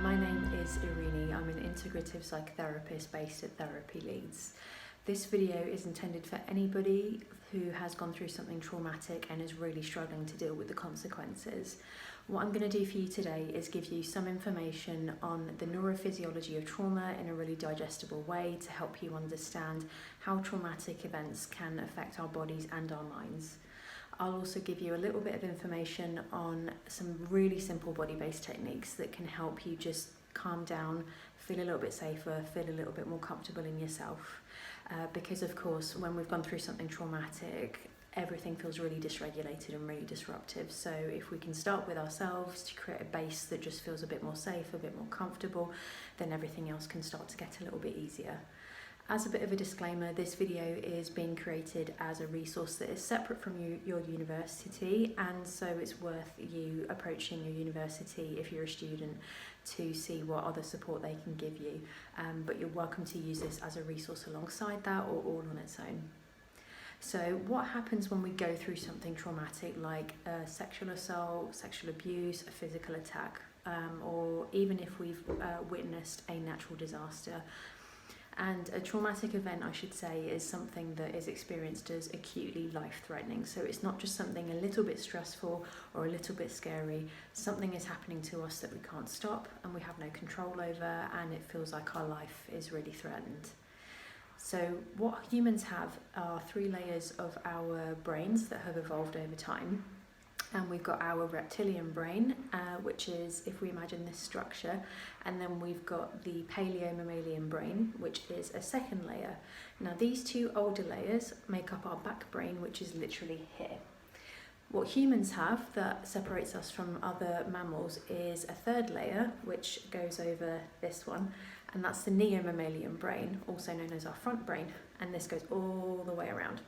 My name is Erene. I'm an integrative psychotherapist based at Therapy Leeds. This video is intended for anybody who has gone through something traumatic and is really struggling to deal with the consequences. What I'm going to do for you today is give you some information on the neurophysiology of trauma in a really digestible way to help you understand how traumatic events can affect our bodies and our minds. I'll also give you a little bit of information on some really simple body-based techniques that can help you just calm down, feel a little bit safer, feel a little bit more comfortable in yourself. Because of course, when we've gone through something traumatic, everything feels really dysregulated and really disruptive. So if we can start with ourselves to create a base that just feels a bit more safe, a bit more comfortable, then everything else can start to get a little bit easier. As a bit of a disclaimer, this video is being created as a resource that is separate from your university, and so it's worth you approaching your university if you're a student to see what other support they can give you. But you're welcome to use this as a resource alongside that or all on its own. So what happens when we go through something traumatic like a sexual assault, sexual abuse, a physical attack, or even if we've witnessed a natural disaster? And a traumatic event, I should say, is something that is experienced as acutely life-threatening. So it's not just something a little bit stressful or a little bit scary. Something is happening to us that we can't stop and we have no control over, and it feels like our life is really threatened. So what humans have are 3 layers of our brains that have evolved over time. And we've got our reptilian brain, which is, if we imagine this structure, and then we've got the paleo-mammalian brain, which is a second layer. Now these 2 older layers make up our back brain, which is literally here. What humans have that separates us from other mammals is a 3rd layer, which goes over this one, and that's the neo-mammalian brain, also known as our front brain, and this goes all the way around.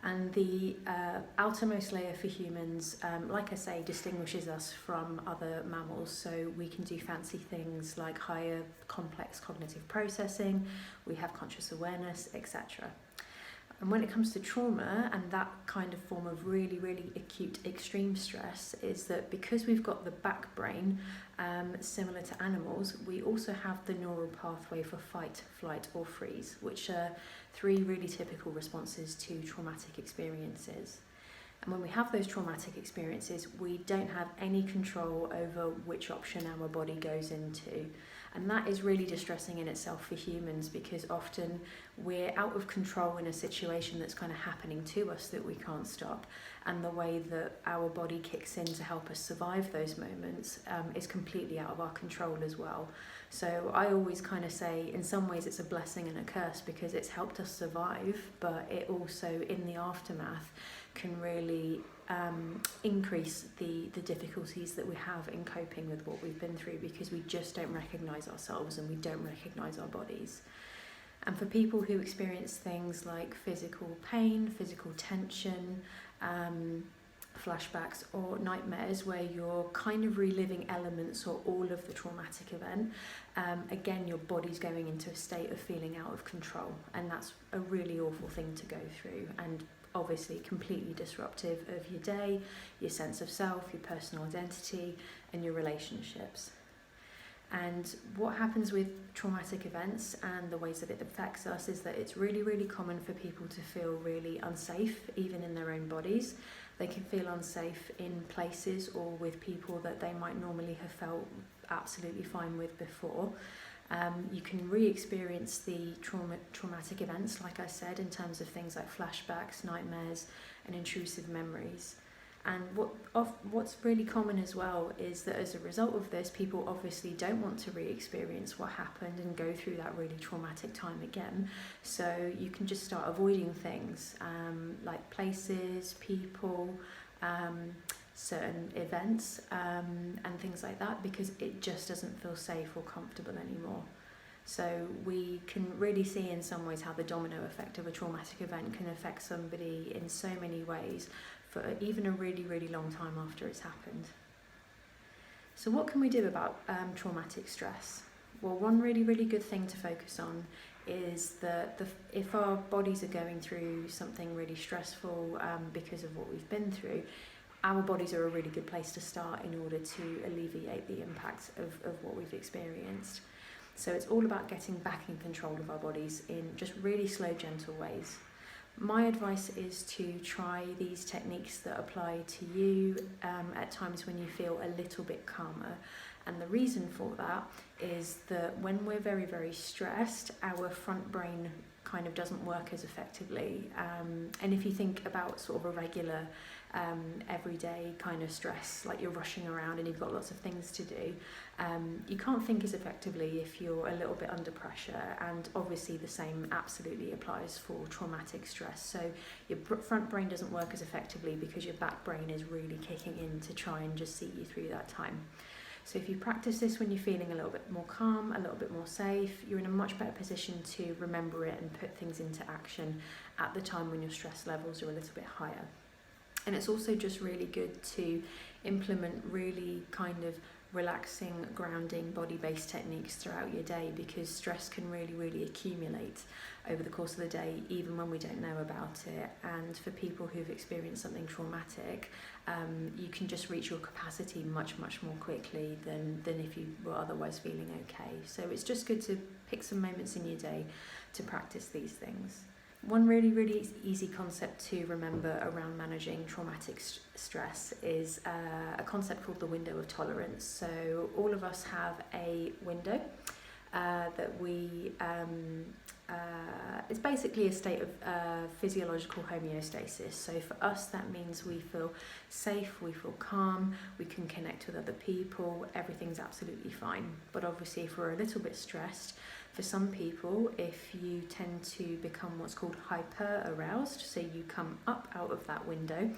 And the outermost layer for humans, like I say, distinguishes us from other mammals. So we can do fancy things like higher complex cognitive processing, we have conscious awareness, etc. And when it comes to trauma and that kind of form of really, really acute extreme stress, is that because we've got the back brain, similar to animals, we also have the neural pathway for fight, flight or freeze, which are 3 really typical responses to traumatic experiences. And when we have those traumatic experiences, we don't have any control over which option our body goes into. And that is really distressing in itself for humans, because often we're out of control in a situation that's kind of happening to us that we can't stop. And the way that our body kicks in to help us survive those moments is completely out of our control as well. So I always kind of say, in some ways it's a blessing and a curse, because it's helped us survive, but it also, in the aftermath, can really increase the difficulties that we have in coping with what we've been through, because we just don't recognise ourselves and we don't recognise our bodies. And for people who experience things like physical pain, physical tension, flashbacks or nightmares where you're kind of reliving elements or all of the traumatic event, again, your body's going into a state of feeling out of control, and that's a really awful thing to go through, and obviously completely disruptive of your day, your sense of self, your personal identity and your relationships. And what happens with traumatic events and the ways that it affects us is that it's really, really common for people to feel really unsafe, even in their own bodies. They can feel unsafe in places or with people that they might normally have felt absolutely fine with before. You can re-experience the traumatic events, like I said, in terms of things like flashbacks, nightmares and intrusive memories. And what's really common as well is that as a result of this, people obviously don't want to re-experience what happened and go through that really traumatic time again. So you can just start avoiding things like places, people, certain events and things like that, because it just doesn't feel safe or comfortable anymore. So we can really see in some ways how the domino effect of a traumatic event can affect somebody in so many ways for even a really, really long time after it's happened. So what can we do about traumatic stress? Well, one really, really good thing to focus on is that if our bodies are going through something really stressful because of what we've been through, our bodies are a really good place to start in order to alleviate the impact of what we've experienced. So it's all about getting back in control of our bodies in just really slow, gentle ways. My advice is to try these techniques that apply to you at times when you feel a little bit calmer. And the reason for that is that when we're very, very stressed, our front brain kind of doesn't work as effectively. And if you think about sort of a regular everyday kind of stress, like you're rushing around and you've got lots of things to do, you can't think as effectively if you're a little bit under pressure. And obviously the same absolutely applies for traumatic stress. So your front brain doesn't work as effectively because your back brain is really kicking in to try and just see you through that time. So if you practice this when you're feeling a little bit more calm, a little bit more safe, you're in a much better position to remember it and put things into action at the time when your stress levels are a little bit higher. And it's also just really good to implement really kind of relaxing, grounding, body-based techniques throughout your day, because stress can really, really accumulate over the course of the day, even when we don't know about it. And for people who've experienced something traumatic, you can just reach your capacity much, much more quickly than if you were otherwise feeling okay. So it's just good to pick some moments in your day to practice these things. One really, really easy concept to remember around managing traumatic stress is a concept called the window of tolerance. So all of us have a window that we, it's basically a state of physiological homeostasis. So for us, that means we feel safe, we feel calm, we can connect with other people, everything's absolutely fine. But obviously if we're a little bit stressed, for some people, if you tend to become what's called hyperaroused, so you come up out of that window,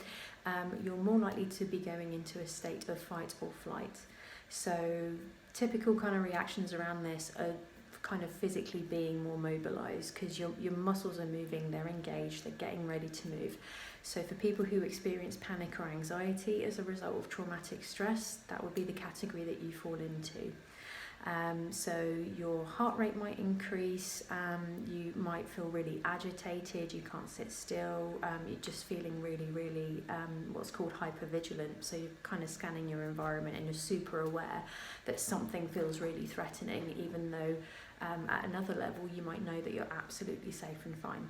you're more likely to be going into a state of fight or flight. So typical kind of reactions around this are kind of physically being more mobilized, because your muscles are moving, they're engaged, they're getting ready to move. So for people who experience panic or anxiety as a result of traumatic stress, that would be the category that you fall into. So your heart rate might increase, you might feel really agitated, you can't sit still, you're just feeling really, really what's called hypervigilant. So you're kind of scanning your environment and you're super aware that something feels really threatening, even though at another level you might know that you're absolutely safe and fine.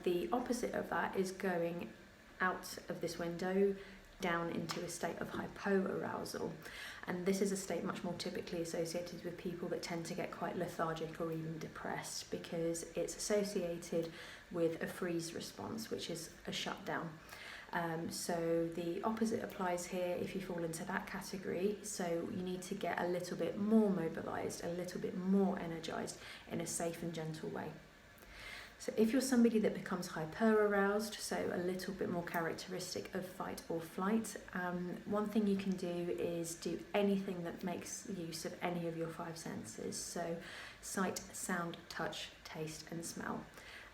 The opposite of that is going out of this window down into a state of hypoarousal. And this is a state much more typically associated with people that tend to get quite lethargic or even depressed, because it's associated with a freeze response, which is a shutdown. So the opposite applies here if you fall into that category. So you need to get a little bit more mobilized, a little bit more energized in a safe and gentle way. So if you're somebody that becomes hyperaroused, so a little bit more characteristic of fight or flight, one thing you can do is do anything that makes use of any of your five senses. So sight, sound, touch, taste and smell.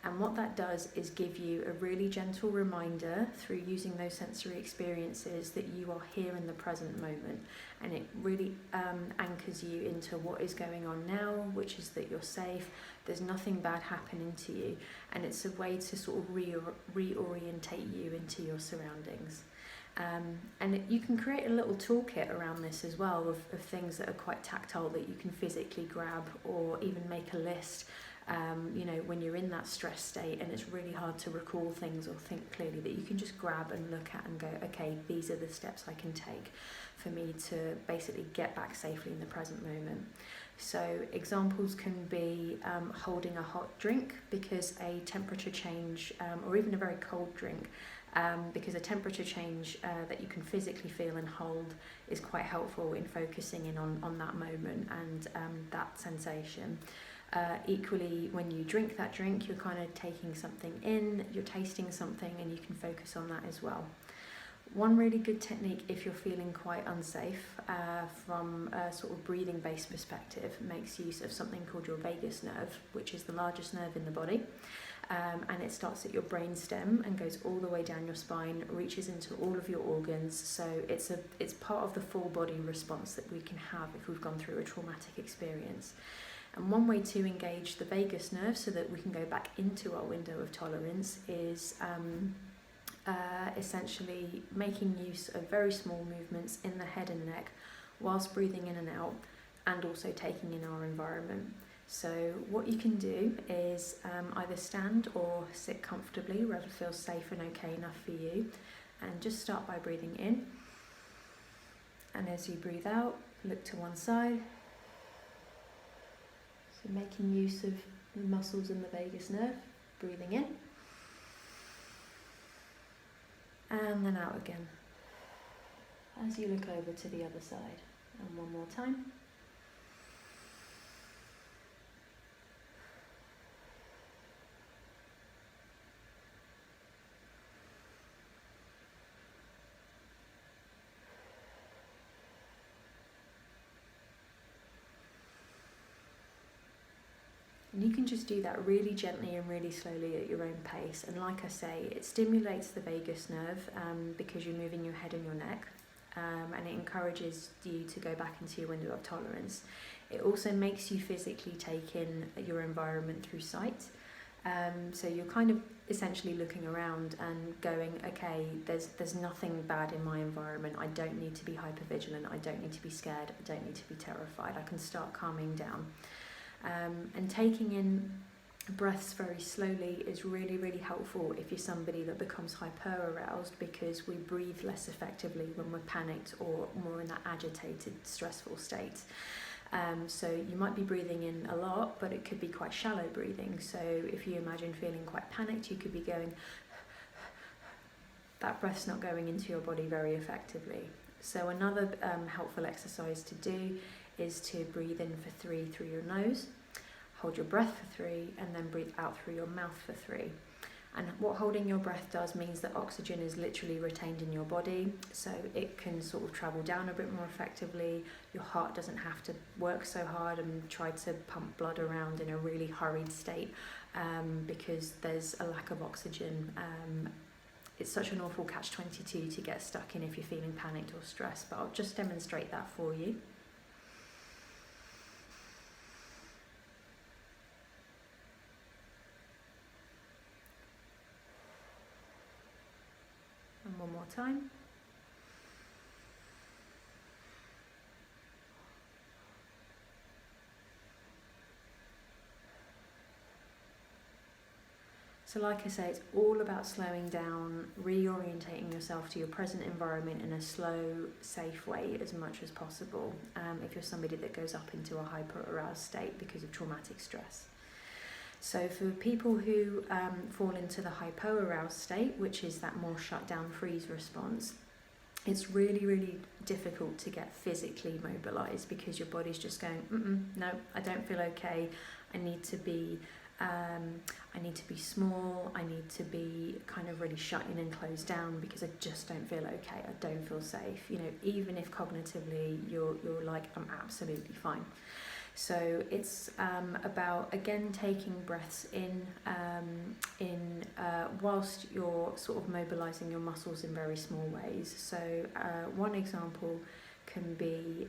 And what that does is give you a really gentle reminder through using those sensory experiences that you are here in the present moment. And it really anchors you into what is going on now, which is that you're safe, there's nothing bad happening to you. And it's a way to sort of reorientate you into your surroundings. And you can create a little toolkit around this as well of things that are quite tactile that you can physically grab, or even make a list. When you're in that stress state and it's really hard to recall things or think clearly, that you can just grab and look at and go, okay, these are the steps I can take for me to basically get back safely in the present moment. So examples can be holding a hot drink, because a temperature change, or even a very cold drink, because a temperature change that you can physically feel and hold is quite helpful in focusing in on that moment and that sensation. Equally, when you drink that drink, you're kind of taking something in, you're tasting something, and you can focus on that as well. One really good technique if you're feeling quite unsafe from a sort of breathing based perspective makes use of something called your vagus nerve, which is the largest nerve in the body, and it starts at your brainstem and goes all the way down your spine, reaches into all of your organs. So it's part of the full body response that we can have if we've gone through a traumatic experience. And one way to engage the vagus nerve so that we can go back into our window of tolerance is essentially making use of very small movements in the head and neck whilst breathing in and out, and also taking in our environment. So what you can do is either stand or sit comfortably, wherever feels safe and okay enough for you, and just start by breathing in. And as you breathe out, look to one side. So making use of the muscles in the vagus nerve, breathing in. And then out again. As you look over to the other side. And one more time. And you can just do that really gently and really slowly at your own pace. And like I say, it stimulates the vagus nerve because you're moving your head and your neck. And it encourages you to go back into your window of tolerance. It also makes you physically take in your environment through sight. So you're kind of essentially looking around and going, okay, there's nothing bad in my environment. I don't need to be hypervigilant. I don't need to be scared. I don't need to be terrified. I can start calming down. And taking in breaths very slowly is really, really helpful if you're somebody that becomes hyperaroused, because we breathe less effectively when we're panicked or more in that agitated, stressful state. So you might be breathing in a lot, but it could be quite shallow breathing. So if you imagine feeling quite panicked, you could be going, that breath's not going into your body very effectively. So another helpful exercise to do is to breathe in for 3 through your nose, hold your breath for 3, and then breathe out through your mouth for 3. And what holding your breath does means that oxygen is literally retained in your body, so it can sort of travel down a bit more effectively. Your heart doesn't have to work so hard and try to pump blood around in a really hurried state because there's a lack of oxygen. It's such an awful catch-22 to get stuck in if you're feeling panicked or stressed, but I'll just demonstrate that for you. And one more time. So like I say, it's all about slowing down, reorientating yourself to your present environment in a slow, safe way as much as possible, if you're somebody that goes up into a hyper-aroused state because of traumatic stress. So for people who fall into the hypoaroused state, which is that more shut down freeze response, it's really, really difficult to get physically mobilized because your body's just going, no, I don't feel okay. I need to be small. I need to be kind of really shut in and closed down because I just don't feel okay. I don't feel safe. You know, even if cognitively you're like, I'm absolutely fine. So it's about, again, taking breaths in whilst you're sort of mobilizing your muscles in very small ways. So one example can be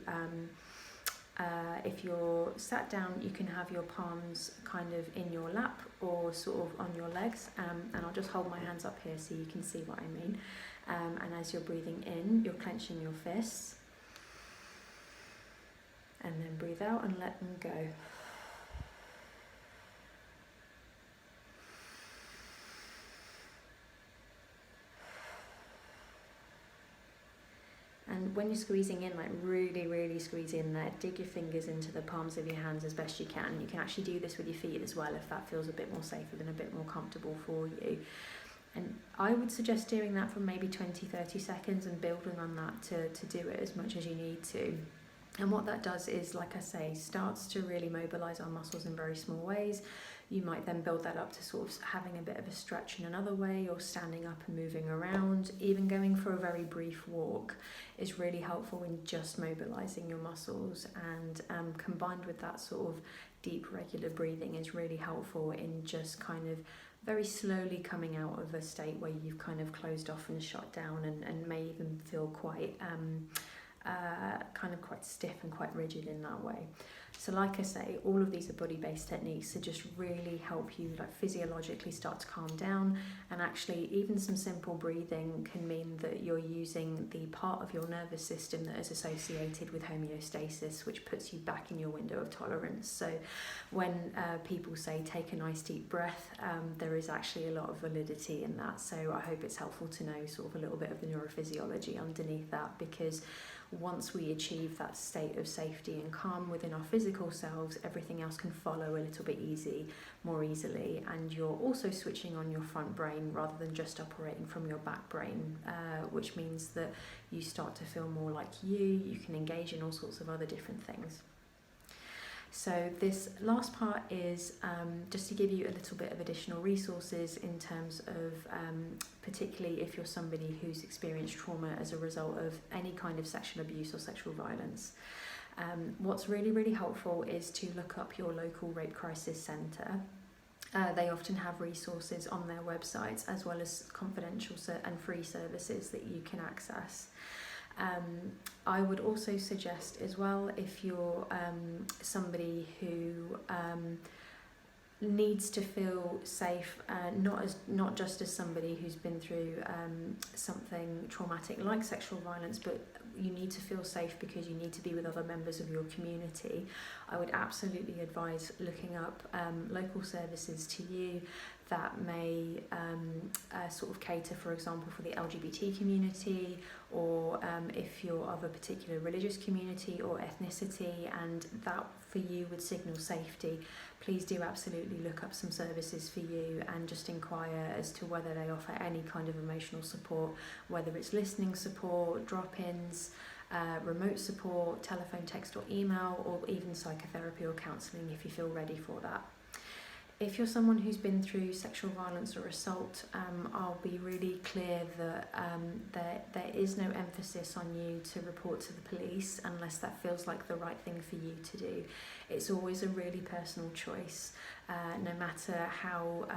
if you're sat down, you can have your palms kind of in your lap or sort of on your legs, and I'll just hold my hands up here so you can see what I mean. And as you're breathing in, you're clenching your fists. And then breathe out and let them go. And when you're squeezing in, like really, really squeeze in there, dig your fingers into the palms of your hands as best you can. You can actually do this with your feet as well if that feels a bit more safer and a bit more comfortable for you. And I would suggest doing that for maybe 20-30 seconds and building on that to do it as much as you need to. And what that does is, like I say, starts to really mobilise our muscles in very small ways. You might then build that up to sort of having a bit of a stretch in another way, or standing up and moving around. Even going for a very brief walk is really helpful in just mobilising your muscles, and combined with that sort of deep regular breathing is really helpful in just kind of very slowly coming out of a state where you've kind of closed off and shut down and may even feel quite kind of quite stiff and quite rigid in that way. So like I say, all of these are body-based techniques to just really help you like physiologically start to calm down, and actually even some simple breathing can mean that you're using the part of your nervous system that is associated with homeostasis, which puts you back in your window of tolerance. So when people say take a nice deep breath, there is actually a lot of validity in that. So I hope it's helpful to know sort of a little bit of the neurophysiology underneath that, because once we achieve that state of safety and calm within our physical selves, everything else can follow a little bit more easily, and you're also switching on your front brain rather than just operating from your back brain, which means that you start to feel more like you can engage in all sorts of other different things. So this last part is just to give you a little bit of additional resources in terms of particularly if you're somebody who's experienced trauma as a result of any kind of sexual abuse or sexual violence. What's really helpful is to look up your local rape crisis centre. They often have resources on their websites, as well as confidential and free services that you can access. I would also suggest as well, if you're somebody who needs to feel safe, not just as somebody who's been through something traumatic like sexual violence, but you need to feel safe because you need to be with other members of your community, I would absolutely advise looking up local services to you that may sort of cater, for example, for the LGBT community, or if you're of a particular religious community or ethnicity and that for you would signal safety, please do absolutely look up some services for you and just inquire as to whether they offer any kind of emotional support, whether it's listening support, drop-ins, remote support, telephone, text or email, or even psychotherapy or counselling if you feel ready for that. If you're someone who's been through sexual violence or assault, I'll be really clear that there is no emphasis on you to report to the police unless that feels like the right thing for you to do. It's always a really personal choice, no matter how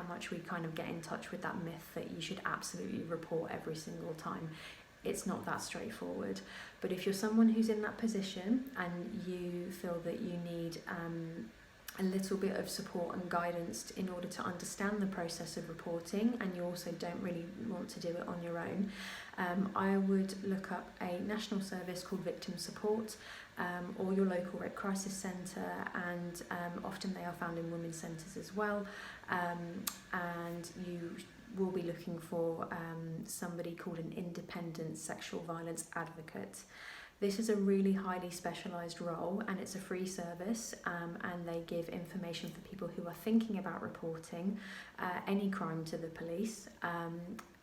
much we kind of get in touch with that myth that you should absolutely report every single time. It's not that straightforward. But if you're someone who's in that position and you feel that you need a little bit of support and guidance in order to understand the process of reporting, and you also don't really want to do it on your own, I would look up a national service called Victim Support, or your local rape crisis centre, and often they are found in women's centres as well, and you will be looking for somebody called an independent sexual violence advocate. This is a really highly specialised role, and it's a free service, and they give information for people who are thinking about reporting any crime to the police.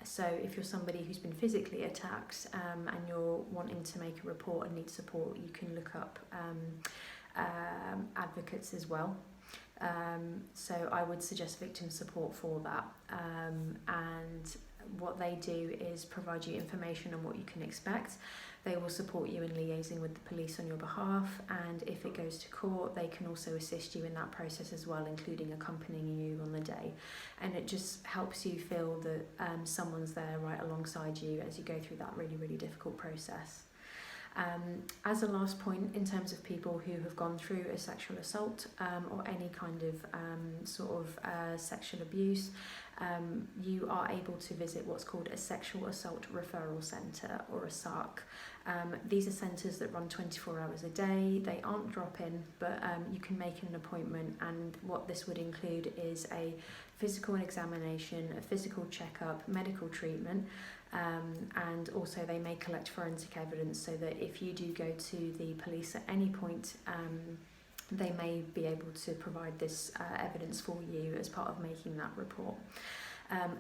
So if you're somebody who's been physically attacked and you're wanting to make a report and need support, you can look up advocates as well. So I would suggest Victim Support for that, and what they do is provide you information on what you can expect. They will support you in liaising with the police on your behalf, and if it goes to court, they can also assist you in that process as well, including accompanying you on the day. And it just helps you feel that someone's there right alongside you as you go through that really difficult process. As a last point, in terms of people who have gone through a sexual assault or any kind of sexual abuse, you are able to visit what's called a Sexual Assault Referral Centre, or a SARC. These are centres that run 24 hours a day. They aren't drop-in, but you can make an appointment, and what this would include is a physical examination, a physical checkup, medical treatment, and also they may collect forensic evidence, so that if you do go to the police at any point, they may be able to provide this evidence for you as part of making that report.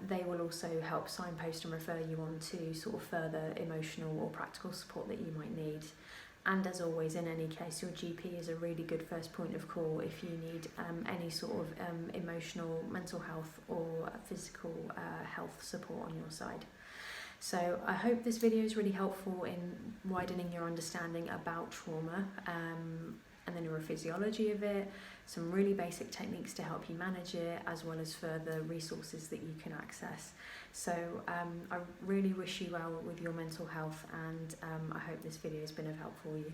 They will also help signpost and refer you on to sort of further emotional or practical support that you might need. And as always, in any case, your GP is a really good first point of call if you need any sort of emotional, mental health or physical health support on your side. So I hope this video is really helpful in widening your understanding about trauma. and the neurophysiology of it, some really basic techniques to help you manage it, as well as further resources that you can access. So I really wish you well with your mental health, and I hope this video has been of help for you.